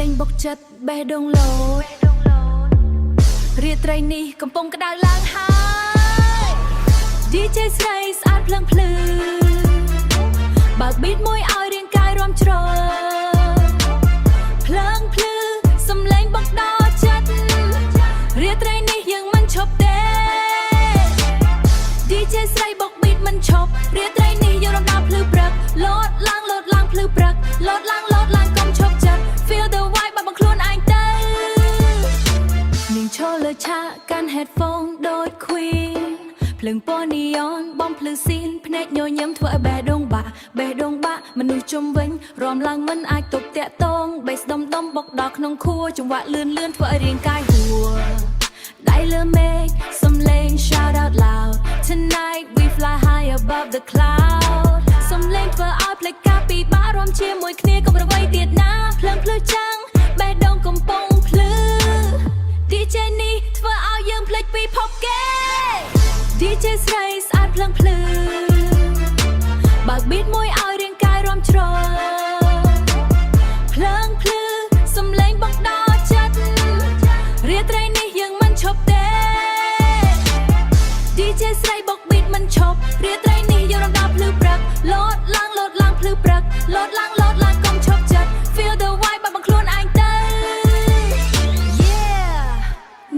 លេងបុកចិត្តបេះដូងលោតរាត្រីនេះកំពុងក្តៅឡើងហើយ DJ ស្រីស្អាតភ្លឹងភ្លឺបើក beat មួយឲ្យរាងកាយរាំជ្រងភ្លើងភ្លឺសំឡេងបុកដល់ចិត្តរាត្រីនេះយើងមិនឈប់ទេ DJ ស្រីបុក beat មិនឈប់រាត្រីនេះយើងរំដោភ្លឺព្រឹកលោតឡើងភ្លឺព្រឹកលោតឡើងកុំឈប់ចិត្ត Feel the vibe បើបង្ខ្លួនឯងទៅនាងឈរលើឆាកកាន់ headphone ដូច Queen ភ្លើងពណ៌ neon បំភ្លឺស៊ីនភ្នែកញញឹមធ្វើឲ្យបេះដូងបាក់មនុស្សជុំវិញរំឡើងមិនអាចទប់តាក់ទង bass ដុំបុកដល់ក្នុងខួរចង្វាក់លឿនធ្វើឲ្យរាងកាយហួរដៃលើមេឃសំឡេង shout out loud tonight we fly high above the cloud សំឡេងធ្វើឲ្យភ្លេចការពិបាករំជាមួយគ្នាកុំរវៃទៀតណាភ្លើងភ្លឺចាំងបេះដូងកំពុងភ្លឺ DJ នេះធ្វើឲ្យយើងភ្លេចពីភពគេ DJ ស្រីស្អាតភ្លឹងភ្លឺបើក beat មួយឲ្យរាងកាយរាំជ្រងភ្លើងភ្លឺសំឡេងបុកដល់ចិត្តរាត្រីនេះយើងមិនឈប់ទេ DJ ស្រីបុក beat មិនឈប់រាត្រីនេះយើងរំដោភ្លឺព្រឹកលោតឡើងភ្លឺព្រឹកលោតឡើងកុំឈប់ចិត្ត Feel the vibe បើបង្ខ្លួនឯងទៅ Yeah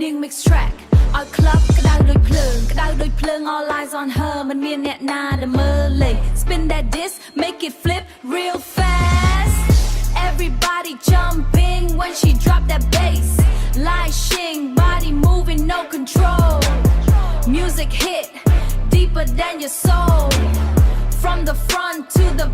នាង mix track ឲ្យ club ក្តៅដូចភ្លើង all eyes on her មិនមានអ្នកណាដែលមើលលេង Spin that disc make it flip real fast Everybody jumping when she drop that bass Lashing body moving no control Music hit deeper than your soul From the front to the